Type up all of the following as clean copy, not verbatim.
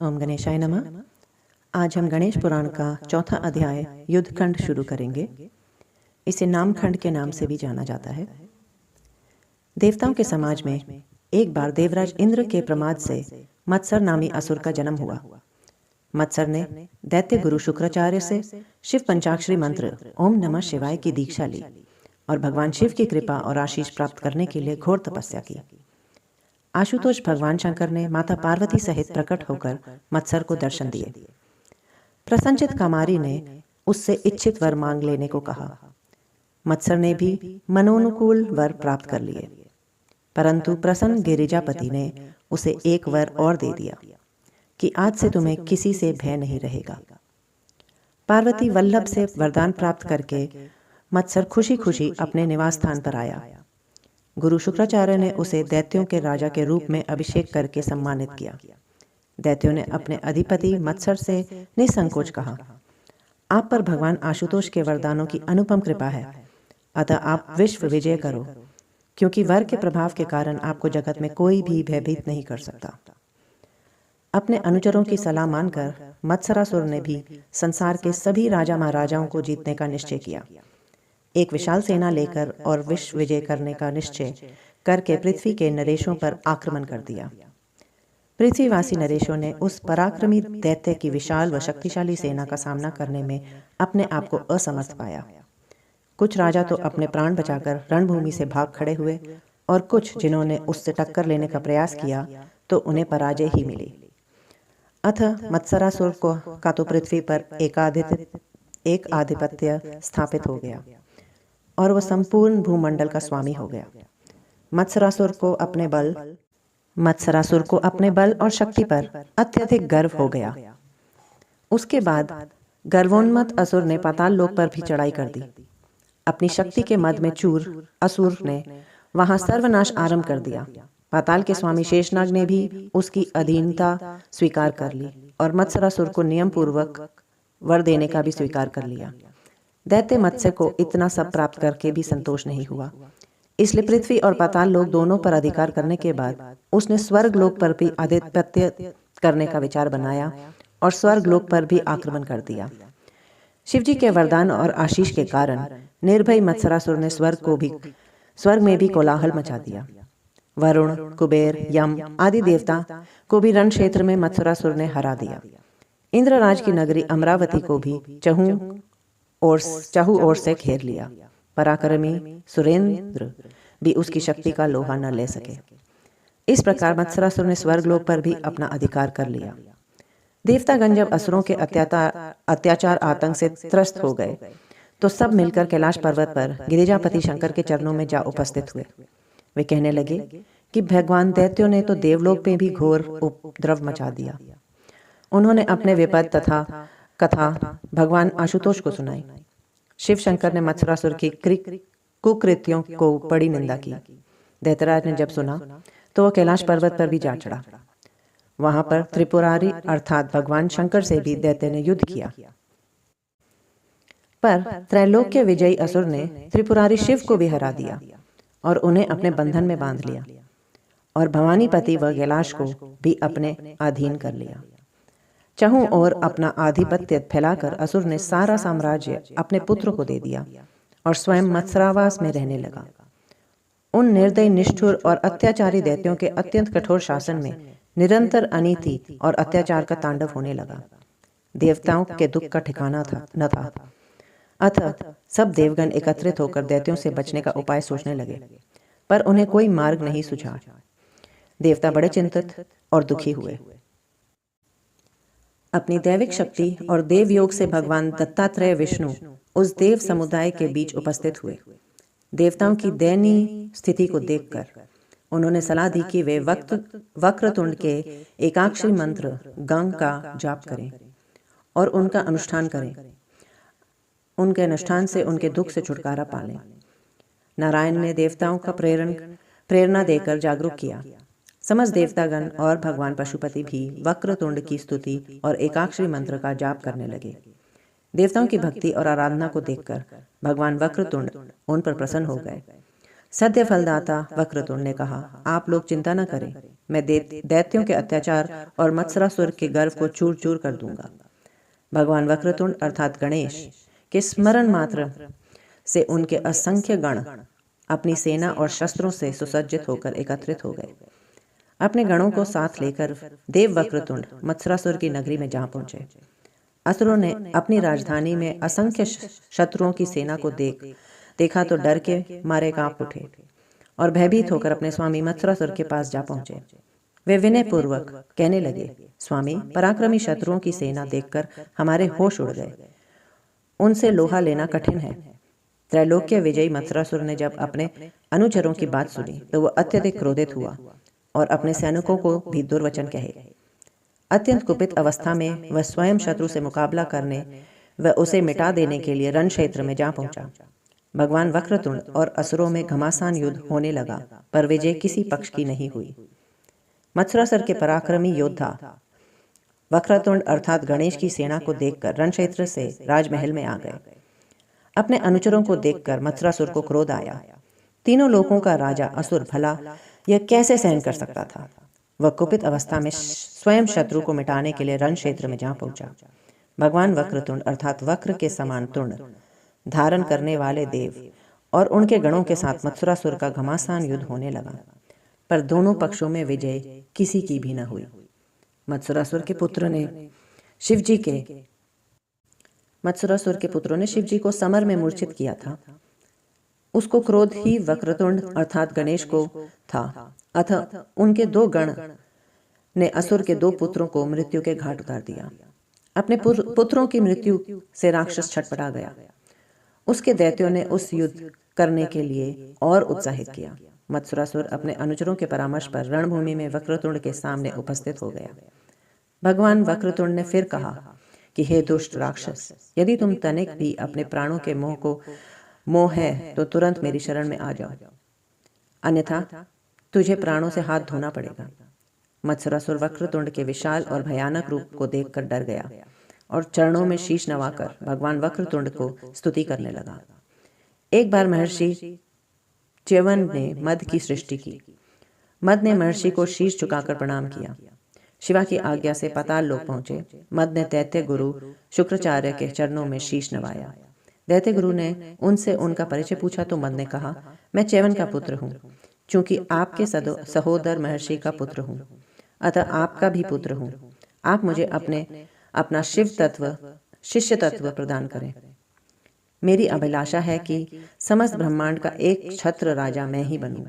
ओम गणेशाय नमः। आज हम गणेश पुराण का चौथा अध्याय युद्धखंड शुरू करेंगे। इसे नामखंड के नाम से भी जाना जाता है। देवताओं के समाज में एक बार देवराज इंद्र के प्रमाद से मत्सर नामी असुर का जन्म हुआ। मत्सर ने दैत्य गुरु शुक्राचार्य से शिव पंचाक्षरी मंत्र ओम नमः शिवाय की दीक्षा ली और भगवान शिव की कृपा और आशीष प्राप्त करने के लिए घोर तपस्या की। आशुतोष भगवान शंकर ने माता पार्वती सहित प्रकट होकर मत्सर को दर्शन दिए। प्रसन्नचित कामारी ने उससे इच्छित वर मांग लेने को कहा। मत्सर ने भी मनोनुकूल वर प्राप्त कर लिए, परंतु प्रसन्न गिरिजापति ने उसे एक वर और दे दिया कि आज से तुम्हें किसी से भय नहीं रहेगा। पार्वती वल्लभ से वरदान प्राप्त करके मत्सर खुशी खुशी अपने निवास स्थान पर आया। गुरु शुक्राचार्य ने उसे दैत्यों के राजा के रूप में अभिषेक करके सम्मानित किया। दैत्यों ने अपने अधिपति मत्सर से निसंकोच कहा, आप पर भगवान आशुतोष के वरदानों की अनुपम कृपा है, अतः आप विश्व विजय करो, क्योंकि वर के प्रभाव के कारण आपको जगत में कोई भी भयभीत नहीं कर सकता। अपने अनुचरों की सलाह मानकर मत्सरासुर ने भी संसार के सभी राजा महाराजाओं को जीतने का निश्चय किया। एक विशाल सेना लेकर और विश्व विजय करने का निश्चय करके पृथ्वी के नरेशों पर आक्रमण कर दिया। पृथ्वीवासी नरेशों ने उस पराक्रमी दैत्य की विशाल व शक्तिशाली सेना का सामना करने में अपने आप को असमर्थ पाया। कुछ राजा तो अपने प्राण बचाकर रणभूमि से भाग खड़े हुए और कुछ जिन्होंने उससे टक्कर लेने का प्रयास किया तो उन्हें पराजय ही मिली। अतः मत्सरासुर का तो पृथ्वी पर एक आधिपत्य स्थापित हो गया और वह संपूर्ण भूमंडल का स्वामी हो गया। मत्सरासुर को अपने बल और शक्ति पर अत्यधिक गर्व हो गया। उसके बाद गर्वोन्मत्त असुर ने पाताल लोक पर भी चढ़ाई कर दी। अपनी शक्ति के मद में चूर असुर ने वहां सर्वनाश आरंभ कर दिया। पाताल के स्वामी शेषनाग ने भी उसकी अधीनता स्वीकार कर ली और मत्सरासुर को नियम पूर्वक वर देने का भी स्वीकार कर लिया। दैत्य मत्स्य को इतना सब प्राप्त करके भी संतोष नहीं हुआ, इसलिए पृथ्वी और पाताल लोक दोनों पर अधिकार करने के बाद उसने स्वर्ग लोक पर भी आधिपत्य करने का विचार बनाया और स्वर्ग लोक पर भी आक्रमण कर दिया। शिवजी के वरदान और आशीष के कारण निर्भय मत्सरासुर ने स्वर्ग में भी कोलाहल मचा दिया। वरुण, कुबेर, यम आदि देवता को भी रण क्षेत्र में मत्सरासुर ने हरा दिया। इंद्रराज की नगरी अमरावती को भी चाहू ओर से घेर लिया। पराक्रमी सुरेंद्र भी उसकी शक्ति का लोहा न ले सके। इस प्रकार मत्सरासुर ने स्वर्गलोक पर भी अपना अधिकार कर लिया। देवतागण जब असुरों के अत्याचार आतंक से त्रस्त हो गए तो सब मिलकर कैलाश पर्वत पर गिरिजापति शंकर के चरणों में जा उपस्थित हुए। वे कहने लगे कि भगवान दैत्यों ने तो देवलोक में भी घोर उपद्रव मचा दिया। उन्होंने अपने विपद तथा कथा भगवान आशुतोष को सुनाई। शिव शंकर ने मत्सरासुर की कुकृत्यों को बड़ी निंदा की। दैत्यराज ने जब सुना तो वह कैलाश पर्वत पर भी जा चढ़ा। वहां पर त्रिपुरारी अर्थात भगवान शंकर से भी दैत्य ने युद्ध किया, पर त्रैलोक के विजयी असुर ने त्रिपुरारी शिव को भी हरा दिया और उन्हें अपने बंधन में बांध लिया और भवानीपति व कैलाश को भी अपने अधीन कर लिया। चहु और अपना आधिपत्य फैलाकर असुर ने सारा साम्राज्य अपने पुत्र को दे दिया और स्वयं मत्सरावास में रहने लगा। उन निर्दयी, निष्ठुर और अत्याचारी दैत्यों के अत्यंत कठोर शासन में निरंतर अनीति और अत्याचार का तांडव होने लगा। देवताओं के दुख का ठिकाना न था। अतः सब देवगण एकत्रित होकर दैत्यों से बचने का उपाय सोचने लगे, पर उन्हें कोई मार्ग नहीं सूझा। देवता बड़े चिंतित और दुखी हुए। अपनी दैविक शक्ति और देव योग से भगवान दत्तात्रेय विष्णु उस देव समुदाय के बीच उपस्थित हुए। देवताओं की दयनीय स्थिति को देखकर उन्होंने सलाह दी कि वे वक्रतुंड के एकाक्षरी मंत्र गंग का जाप करें और उनका अनुष्ठान करें। उनके अनुष्ठान से उनके दुख से छुटकारा पालें। नारायण ने देवताओं का प्रेरणा देकर जागरूक किया। समस्त देवतागण और भगवान पशुपति भी वक्रतुंड की स्तुति और एकाक्षरी मंत्र का जाप करने लगे। देवताओं की भक्ति और आराधना को देखकर भगवान वक्रतुंड उन पर प्रसन्न हो गए। सद्य फलदाता वक्रतुंड ने कहा, आप लोग चिंता न करें, मैं दैत्यों के अत्याचार और मत्सरासुर के गर्व को चूर चूर कर दूंगा। भगवान वक्रतुंड अर्थात गणेश के स्मरण मात्र से उनके असंख्य गण अपनी सेना और शस्त्रों से सुसज्जित होकर एकत्रित हो गए। अपने गणों को साथ लेकर देव वक्रतुंड मत्सरासुर की नगरी में जा पहुंचे। असुरों ने अपनी राजधानी में असंख्य शत्रुओं की सेना को देखा तो डर के मारे कांप उठे और भयभीत होकर अपने स्वामी मत्सरासुर के पास जा पहुंचे। वे विनय पूर्वक कहने लगे, स्वामी, पराक्रमी शत्रुओं की सेना देखकर हमारे होश उड़ गए। उनसे लोहा लेना कठिन है। त्रैलोक्य विजयी मत्सरासुर ने जब अपने अनुचरों की बात सुनी तो वह अत्यधिक क्रोधित हुआ और अपने सैनिकों को भी दुर्वचन कहे। अत्यंत कुपित अवस्था में वह स्वयं शत्रु से मुकाबला करने व उसे मिटा देने के लिए रण क्षेत्र में जा पहुंचा। भगवान वक्रतुंड और असुरों में घमासान युद्ध होने लगा, पर विजय किसी पक्ष की नहीं हुई। मत्सरासुर के पराक्रमी योद्धा वक्रतुंड अर्थात गणेश की सेना को देखकर रण क्षेत्र से राजमहल में आ गए। अपने अनुचरों को देखकर मत्सरासुर को क्रोध आया। तीनों लोकों का राजा असुर भला यह कैसे सहन कर सकता था। वह कुपित अवस्था में स्वयं शत्रु को मिटाने के लिए रण क्षेत्र में जा पहुंचा। भगवान वक्रतुंड अर्थात वक्र के समान तुंड धारण करने वाले देव और उनके गणों के साथ मत्सरासुर का घमासान युद्ध होने लगा, पर दोनों पक्षों में विजय किसी की भी न हुई। मत्सरासुर के पुत्रों ने शिवजी को समर में मूर्छित किया था। उसको क्रोध ही वक्रतुंड अर्थात गणेश को था, अतः उनके दो गण ने असुर के दो पुत्रों को मृत्यु के घाट उतार दिया। अपने पुत्रों की मृत्यु से राक्षस छटपटा गया। उसके दैत्यों ने उस युद्ध करने के लिए और उत्साहित किया। मत्सरासुर अपने अनुचरों के परामर्श पर रणभूमि में वक्रतुंड के सामने उपस्थित हो गया। भगवान वक्रतुंड ने फिर कहा कि हे दुष्ट राक्षस, यदि तुम तनिक भी अपने प्राणों के मोह है तो तुरंत मेरी शरण में आ जाओ, अन्यथा तुझे प्राणों से हाथ धोना पड़ेगा। मत्सरासुर वक्रतुंड के विशाल और भयानक रूप को देखकर डर गया और चरणों में शीश नवाकर भगवान वक्रतुंड को स्तुति करने लगा। एक बार महर्षि च्यवन ने मद की सृष्टि की। मद ने महर्षि को शीश झुकाकर प्रणाम किया। शिवा की आज्ञा से पाताल लोक पहुंचे। मद ने दैत्य गुरु शुक्राचार्य के चरणों में शीश नवाया। दैत्य गुरु ने उनसे उनका परिचय पूछा तो मद ने कहा, मैं च्यवन का पुत्र हूँ। चूंकि आपके सहोदर महर्षि का पुत्र हूँ, अतः आपका भी पुत्र हूँ। आप मुझे अपना शिष्य तत्व प्रदान करें। मेरी अभिलाषा है कि समस्त ब्रह्मांड का एक छत्र राजा मैं ही बनूं।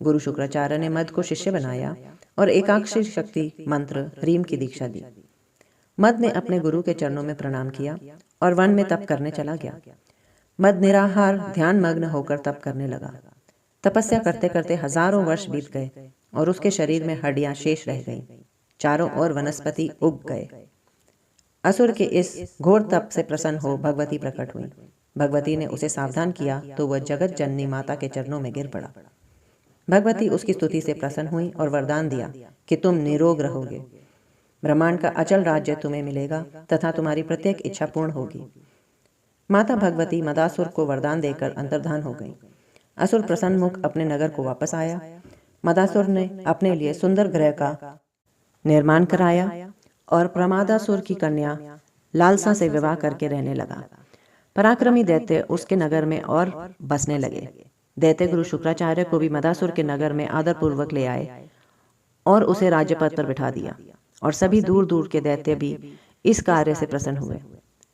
गुरु शुक्राचार्य ने मद को शिष्य बनाया और एकाक्षर शक्ति मंत्र ह्रीम की दीक्षा दी। मद ने अपने गुरु के चरणों में प्रणाम किया और वन में तप करने चला गया। मद निराहार ध्यान मग्न होकर तप करने लगा। तपस्या करते करते हजारों वर्ष बीत गए और उसके शरीर में हड्डियां शेष रह गईं। चारों ओर वनस्पति उग गए। असुर के इस घोर तप से प्रसन्न हो भगवती प्रकट हुई। भगवती ने उसे सावधान किया तो वह जगत जननी माता के चरणों में गिर पड़ा। भगवती उसकी स्तुति से प्रसन्न हुई और वरदान दिया कि तुम निरोग रहोगे, ब्रह्मांड का अचल राज्य तुम्हें मिलेगा तथा तुम्हारी प्रत्येक इच्छा पूर्ण होगी। माता भगवती मदासुर को वरदान देकर अंतर्धान हो गई। असुर प्रसन्न मुख अपने नगर को वापस आया। मदासुर ने अपने लिए सुंदर गृह का निर्माण कराया और प्रमादासुर की कन्या लालसा से विवाह करके रहने लगा। पराक्रमी दैत्य उसके नगर में और बसने लगे। दैत्य गुरु शुक्राचार्य को भी मदासुर के नगर में आदरपूर्वक ले आए और उसे राज्यपद पर बिठा दिया, और सभी दूर दूर के दैत्य भी इस कार्य से प्रसन्न हुए।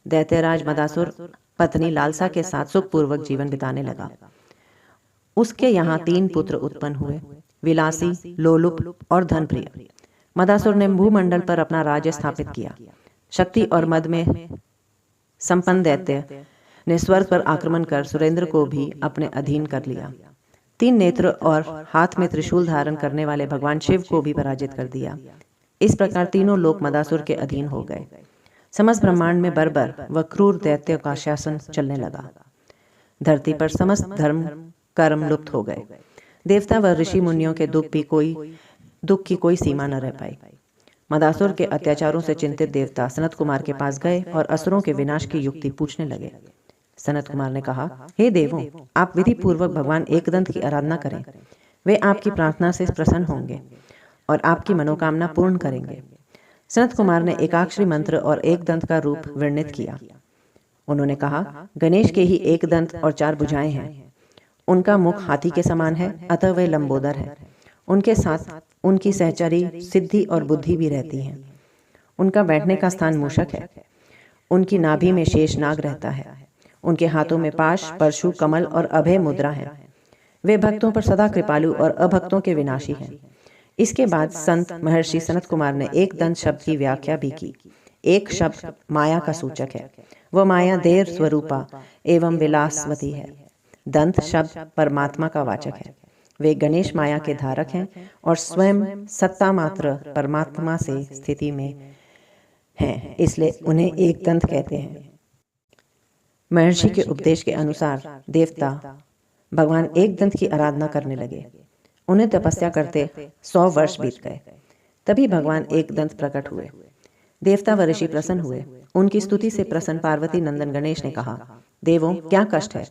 दैत्यराज मदासुर पत्नी लालसा के साथ सुखपूर्वक जीवन बिताने लगा। उसके यहाँ 3 पुत्र उत्पन्न हुए, विलासी, लोलुप और धनप्रिय। मदासुर ने भूमंडल पर अपना राज्य स्थापित किया। शक्ति और मद में संपन्न दैत्य ने स्वर्ग पर आक्रमण कर सुरेंद्र को भी अपने अधीन कर लिया। 3 नेत्र और हाथ में त्रिशूल धारण करने वाले भगवान शिव को भी पराजित कर दिया। इस प्रकार तीनों लोक मदासुर के अधीन हो गए। समस्त ब्रह्मांड में बर्बर व क्रूर दैत्यों का शासन चलने लगा। धरती पर समस्त धर्म कर्म लुप्त हो गए। देवता व ऋषि मुनियों के दुख की कोई सीमा न रह पाई। मदासुर के अत्याचारों से चिंतित देवता सनत कुमार के पास गए और असुरों के विनाश की युक्ति पूछने लगे। सनत कुमार ने कहा, हे देवों, आप विधि पूर्वक भगवान एकदंत की आराधना करें। वे आपकी प्रार्थना से प्रसन्न होंगे और आपकी मनोकामना पूर्ण करेंगे। सनत कुमार ने एकाक्षरी मंत्र और एकदंत का रूप वर्णित किया। उन्होंने कहा, गणेश के ही एक दंत और 4 भुजाएं हैं। उनका मुख हाथी के समान है, अतः वे लंबोदर है। उनके साथ उनकी सहचरी सिद्धि और बुद्धि भी रहती हैं। उनका बैठने का स्थान मूषक है। उनकी नाभि में शेष नाग रहता है। उनके हाथों में पाश, परशु, कमल और अभय मुद्रा है। वे भक्तों पर सदा कृपालु और अभक्तों के विनाशी हैं। इसके बाद संत महर्षि सनत कुमार ने एक दंत शब्द की व्याख्या भी की। एक शब्द माया का सूचक है। वह माया देर स्वरूपा एवं विलासवती है। दंत शब्द परमात्मा का वाचक है। वे गणेश माया के धारक हैं और स्वयं सत्ता मात्र परमात्मा से स्थिति में हैं, इसलिए उन्हें एक दंत कहते हैं। महर्षि के उपदेश के अनुसार देवता भगवान एक दंत की आराधना करने लगे। उन्हें तपस्या करते 100 वर्ष बीत गए। तभी भगवान एक दंत प्रकट हुए। देवता व ऋषि प्रसन्न हुए। उनकी स्तुति से प्रसन्न पार्वती नंदन गणेश ने कहा, देवों, क्या कष्ट है?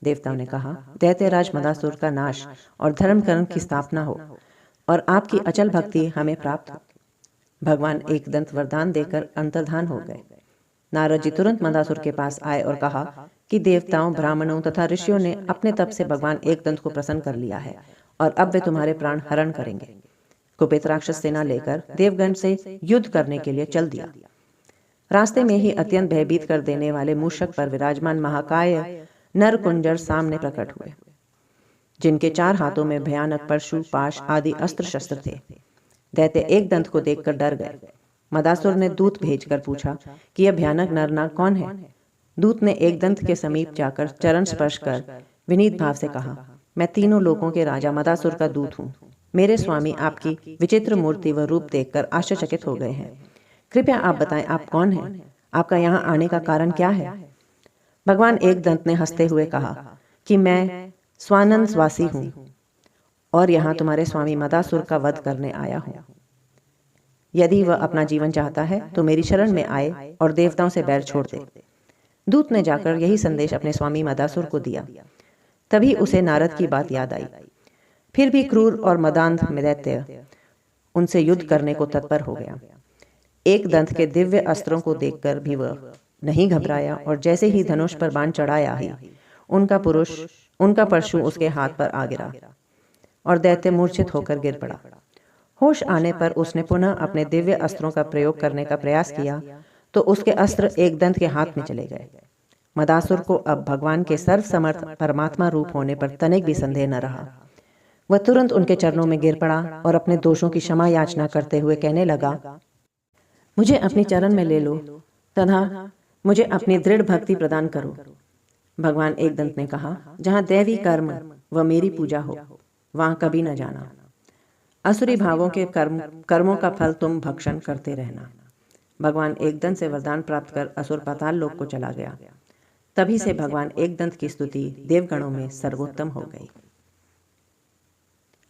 देवताओं ने कहा, दैत्यराज मदासुर का नाश और धर्म कर्म की स्थापना हो और आपकी अचल भक्ति हमें प्राप्त हो। भगवान एक दंत वरदान देकर अंतर्धान हो गए। नारद जी तुरंत मदासुर के पास आए और कहा कि देवताओं, ब्राह्मणों तथा ऋषियों ने अपने तप से भगवान एक दंत को प्रसन्न कर लिया है और अब वे तुम्हारे प्राण हरण करेंगे। कुपित राक्षस सेना लेकर देवगण से युद्ध करने के लिए चल दिया। रास्ते में ही अत्यंत भयभीत कर देने वाले मूषक पर विराजमान महाकाय नरकुंजर सामने प्रकट हुए, जिनके 4 हाथों में भयानक परशु, पाश आदि अस्त्र शस्त्र थे। दैत्य एक दंत को देखकर डर गए। मदासुर ने दूत भेजकर पूछा कि यह भयानक नरनाग कौन है। दूत ने एक दंत के समीप जाकर चरण स्पर्श कर विनीत भाव से कहा, मैं तीनों लोकों के राजा मदासुर का दूत हूँ। मेरे स्वामी आपकी विचित्र मूर्ति व रूप देखकर आश्चर्यचकित हो गए हैं। कृपया आप बताएं, आप कौन हैं? आपका यहाँ आने का कारण क्या है? भगवान एक दंत ने हंसते हुए कहा कि मैं स्वानंदवासी हूँ और यहाँ तुम्हारे स्वामी मदासुर का वध करने आया हूँ। यदि वह अपना जीवन चाहता है तो मेरी शरण में आए और देवताओं से बैर छोड़ दे। दूत ने जाकर यही संदेश अपने स्वामी मदासुर को दिया। तभी उसे नारद की बात याद आई। फिर भी क्रूर और मदांध दैत्य उनसे युद्ध करने को तत्पर हो गया। एक दंत के दिव्य अस्त्रों को देखकर भी वह नहीं घबराया और जैसे ही धनुष पर बाण चढ़ाया ही उनका परशु उसके हाथ पर आ गिरा और दैत्य मूर्छित होकर गिर पड़ा। होश आने पर उसने पुनः अपने दिव्य अस्त्रों का प्रयोग करने का प्रयास किया तो उसके अस्त्र एक दंत के हाथ में चले गए। मदासुर को अब भगवान के सर्वसमर्थ परमात्मा रूप होने पर तनिक भी संदेह न रहा। वह तुरंत उनके चरणों में गिर पड़ा और अपने दोषों की क्षमा याचना करते हुए कहने लगा, मुझे अपनी चरण में ले लो तथा मुझे अपनी दृढ़ भक्ति प्रदान करो। भगवान एक दंत ने कहा, जहाँ दैवी कर्म व मेरी पूजा हो वहां कभी न जाना। असुरी भावों के कर्मों का फल तुम भक्षण करते रहना। भगवान एक दंत से वरदान प्राप्त कर असुर पाताल लोक को चला गया। तभी से भगवान एक दंत की स्तुति देवगणों में सर्वोत्तम हो गई।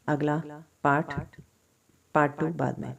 अगला पार्ट 2 बाद में।